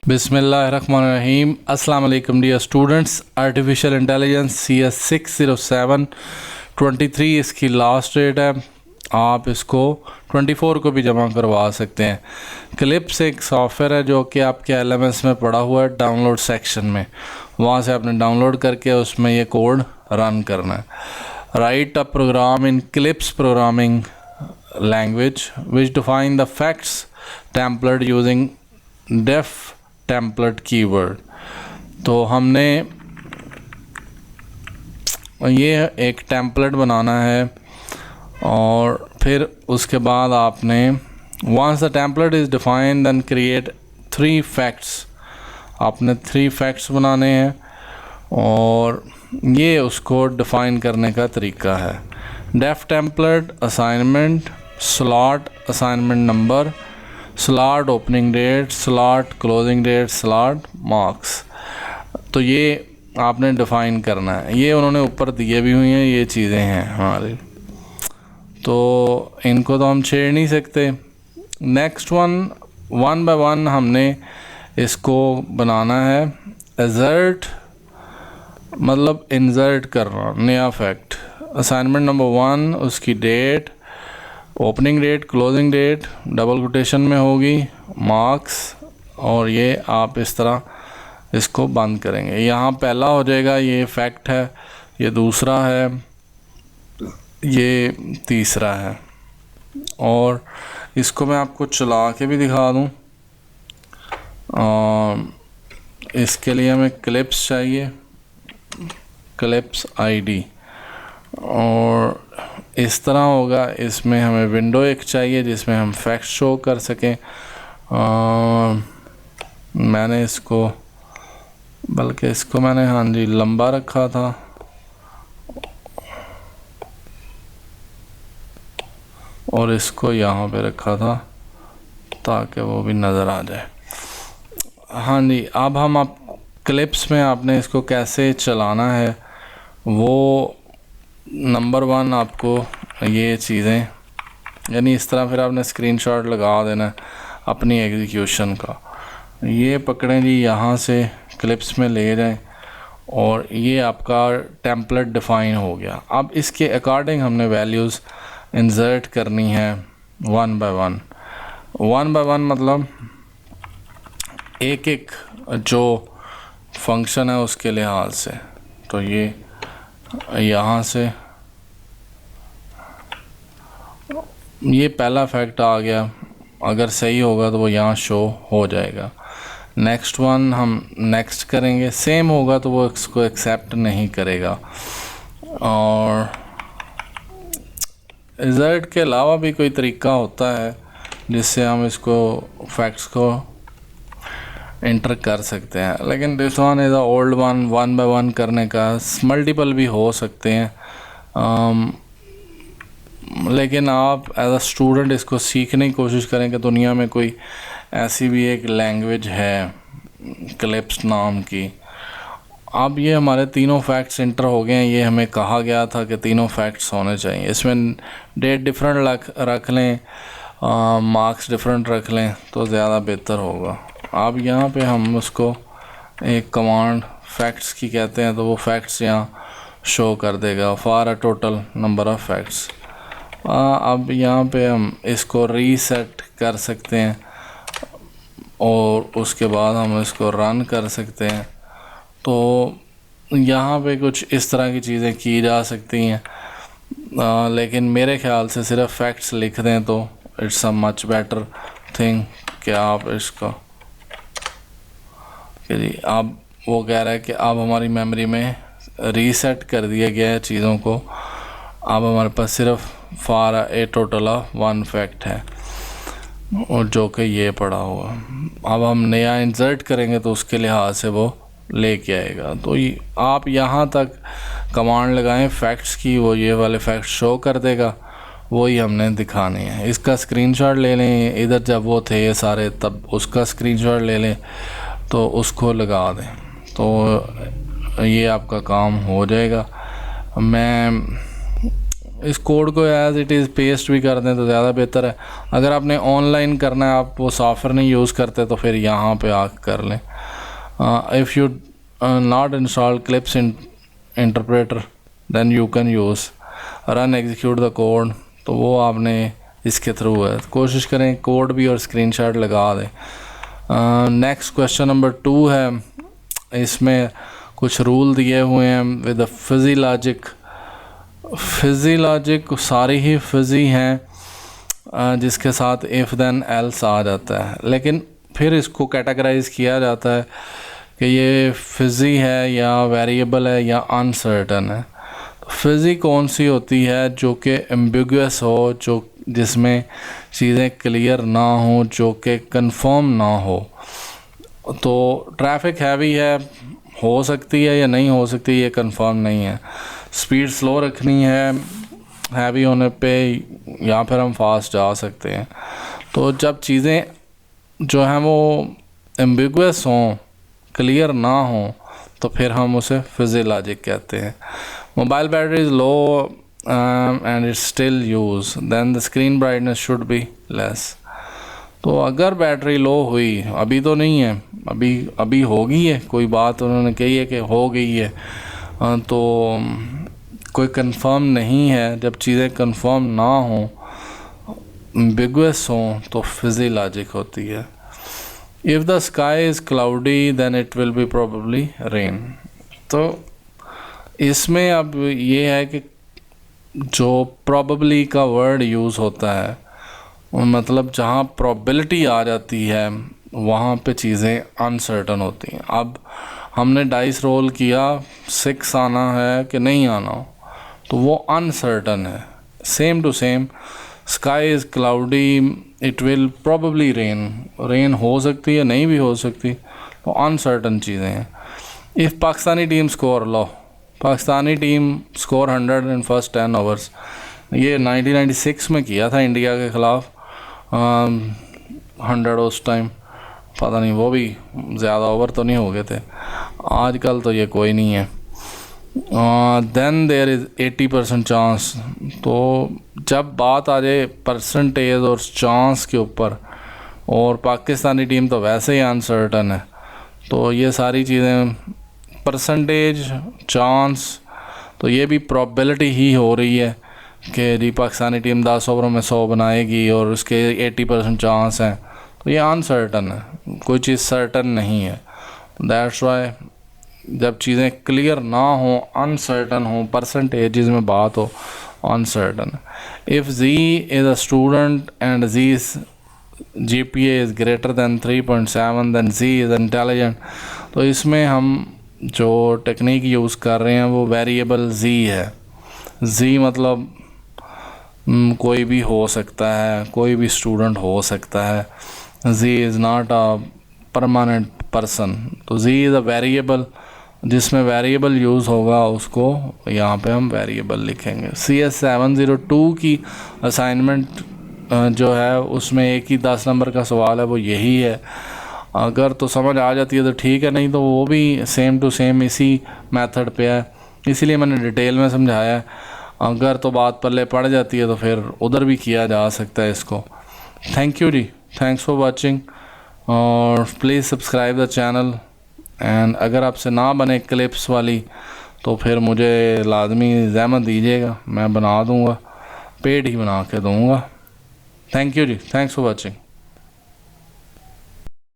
बिस्मिल्लाहिर्रहमानिर्रहीम। अस्सलाम वालेकुम dear students. Artificial intelligence CS 607-23 इसकी लास्ट डेट है। आप इसको 24 को भी जमा करवा सकते हैं। क्लिप्स एक सॉफ्टवेयर है जो कि आपके LMS में पड़ा हुआ है डाउनलोड सेक्शन में, वहाँ से आपने डाउनलोड करके उसमें ये कोड रन करना है। Write a program in CLIPS programming language which define the facts template using def template keyword. तो हमने ये एक टेम्पलेट बनाना है और फिर उसके बाद आपने once the template is defined then create 3 facts. आपने 3 फैक्ट्स बनाने हैं और ये उसको डिफ़ाइन करने का तरीका है। Def template assignment, slot assignment number, slot opening date, slot closing date, slot marks. तो ये आपने डिफ़ाइन करना है। ये उन्होंने ऊपर दिए भी हुई हैं, ये चीज़ें हैं हमारी, तो इनको तो हम छेड़ नहीं सकते। नेक्स्ट वन बाय वन हमने इसको बनाना है। एजर्ट मतलब इंसर्ट करना नया फैक्ट। असाइनमेंट नंबर 1 उसकी date, opening date, closing date double quotation में होगी, मार्क्स, और ये आप इस तरह इसको बंद करेंगे। यहाँ पहला हो जाएगा, ये फैक्ट है, ये दूसरा है, ये तीसरा है। और इसको मैं आपको चला के भी दिखा दूँ। इसके लिए हमें क्लिप्स चाहिए, क्लिप्स ID, और इस तरह होगा। इसमें हमें विंडो एक चाहिए जिसमें हम फैक्ट शो कर सकें। मैंने इसको मैंने हाँ जी लंबा रखा था, और इसको यहाँ पे रखा था ताकि वो भी नज़र आ जाए। हाँ जी, अब आप क्लिप्स में आपने इसको कैसे चलाना है वो नंबर 1 आपको ये चीज़ें, यानी इस तरह फिर आपने स्क्रीनशॉट लगा देना है अपनी एग्जीक्यूशन का। ये पकड़ें जी, यहाँ से क्लिप्स में ले जाएं और ये आपका टेम्पलेट डिफ़ाइन हो गया। अब इसके अकॉर्डिंग हमने वैल्यूज़ इंसर्ट करनी है वन बाय वन मतलब एक एक जो फंक्शन है उसके लिहाज से। तो ये यहाँ से ये पहला फैक्ट आ गया, अगर सही होगा तो वो यहाँ शो हो जाएगा। नेक्स्ट हम नेक्स्ट करेंगे, सेम होगा तो वो इसको एक्सेप्ट नहीं करेगा। और रिज़ल्ट के अलावा भी कोई तरीका होता है जिससे हम इसको फैक्ट्स को इंटर कर सकते हैं, लेकिन this one is a old one by one करने का। मल्टीपल भी हो सकते हैं, लेकिन आप एज अ स्टूडेंट इसको सीखने की कोशिश करें कि दुनिया में कोई ऐसी भी एक लैंग्वेज है क्लिप्स नाम की। अब ये हमारे तीनों फैक्ट्स इंटर हो गए हैं। ये हमें कहा गया था कि तीनों फैक्ट्स होने चाहिए। इसमें डेट डिफरेंट रख लें, मार्क्स डिफरेंट रख लें तो ज़्यादा बेहतर होगा। अब यहाँ पे हम उसको एक कमांड फैक्ट्स की कहते हैं, तो वो फैक्ट्स यहाँ शो कर देगा for a total number of facts. अब यहाँ पे हम इसको रीसेट कर सकते हैं और उसके बाद हम इसको रन कर सकते हैं। तो यहाँ पे कुछ इस तरह की चीज़ें की जा सकती हैं, लेकिन मेरे ख्याल से सिर्फ फैक्ट्स लिख दें तो it's a much better thing कि आप इसको कि जी अब वो कह रहा है कि अब हमारी मेमोरी में रीसेट कर दिया गया है चीज़ों को। अब हमारे पास सिर्फ for a total of 1 fact है, और जो कि ये पड़ा हुआ। अब हम नया इंसर्ट करेंगे तो उसके लिहाज से वो लेके आएगा। तो आप यहाँ तक कमांड लगाएं फैक्ट्स की, वो ये वाले फैक्ट्स शो कर देगा, वही हमने दिखाने हैं। इसका स्क्रीनशॉट ले लें, इधर जब वो थे ये सारे तब उसका स्क्रीनशॉट ले लें तो उसको लगा दें, तो ये आपका काम हो जाएगा। मैं इस कोड को एज इट इज़ पेस्ट भी कर दें तो ज़्यादा बेहतर है। अगर आपने ऑनलाइन करना है, आप वो सॉफ्टवेयर नहीं यूज़ करते, तो फिर यहाँ पे आकर कर लें। If you not install CLIPS in interpreter then you can use run execute the code, तो वो आपने इसके थ्रू है। कोशिश करें कोड भी और स्क्रीनशॉट लगा दें। नेक्स्ट क्वेश्चन नंबर 2 है, इसमें कुछ रूल दिए हुए हैं with Fiji logic. Fiji logic सारी ही फिजी हैं जिसके साथ इफ़ देन एल्स आ जाता है, लेकिन फिर इसको कैटेगराइज किया जाता है कि ये फिजी है या वेरिएबल है या अनसर्टन है। फिजी कौन सी होती है? जो कि एम्बिगुअस हो, जो जिसमें चीज़ें क्लियर ना हो, जो कि कंफर्म ना हो। तो ट्रैफिक हैवी है, हो सकती है या नहीं हो सकती, ये कंफर्म नहीं है। स्पीड स्लो रखनी है हैवी होने पे, या फिर हम फास्ट जा सकते हैं। तो जब चीज़ें जो हैं वो एम्बिगुअस हों, क्लियर ना हो, तो फिर हम उसे फिजी लॉजिक कहते हैं। Mobile battery is low and it's still use then the screen brightness should be less. तो अगर बैटरी लो हुई, अभी तो नहीं है, अभी हो गई है, कोई बात उन्होंने कही है कि हो गई है, तो कोई कंफर्म नहीं है। जब चीज़ें कंफर्म ना हों, एम्बिगुअस हों, तो फिजी लॉजिक होती है। If the sky is cloudy then it will be probably rain. तो इसमें अब ये है कि जो प्रोबेबली का वर्ड यूज़ होता है, मतलब जहाँ प्रोबेबिलिटी आ जाती है वहाँ पे चीज़ें अनसर्टन होती हैं। अब हमने डाइस रोल किया, 6 आना है कि नहीं आना, तो वो अनसर्टन है। Same to same, sky is cloudy, it will probably rain हो सकती है, नहीं भी हो सकती, तो अनसर्टन चीज़ें हैं। If Pakistani team score, low Pakistani team score 100 in first 10 overs, ये 1996 में किया था इंडिया के ख़िलाफ़ 100 उस टाइम, पता नहीं वो भी ज़्यादा ओवर तो नहीं हो गए थे। आजकल तो ये कोई नहीं है। Then there is 80% chance. तो जब बात आ जाए परसेंटेज और चांस के ऊपर, और पाकिस्तानी टीम तो वैसे ही अनसर्टन है, तो ये सारी चीज़ें परसेंटेज, चांस, तो ये भी प्रोबेबिलिटी ही हो रही है कि जी पाकिस्तानी टीम 10 ओवरों में 100 बनाएगी और उसके 80% चांस हैं, तो ये अनसर्टन है, कोई चीज़ सर्टन नहीं है। दैट्स वाई जब चीज़ें क्लियर ना हो, अनसर्टन हो, परसेंटेजेस में बात हो, uncertain. If G is a student and G's GPA is greater than 3.7 than G is intelligent. तो इसमें हम जो टेक्निक यूज़ कर रहे हैं वो वेरिएबल जी है। जी मतलब कोई भी हो सकता है, कोई भी स्टूडेंट हो सकता है। G is not a permanent person. तो जी इज़ अ वेरिएबल, जिसमें वेरिएबल यूज़ होगा उसको यहाँ पे हम वेरिएबल लिखेंगे। CS 702 की असाइनमेंट जो है उसमें एक ही 10 नंबर का सवाल है, वो यही है। अगर तो समझ आ जाती है तो ठीक है, नहीं तो वो भी सेम टू सेम इसी मेथड पे है, इसीलिए मैंने डिटेल में समझाया है। अगर तो बात पल्ले पड़ जाती है तो फिर उधर भी किया जा सकता है इसको। Thank you ji, thanks for watching, और please subscribe the channel. And अगर आपसे ना बने क्लिप्स वाली तो फिर मुझे लाजमी ज़हमत दीजिएगा, मैं बना दूँगा, पेड ही बना के दूँगा। Thank you ji, thanks for watching.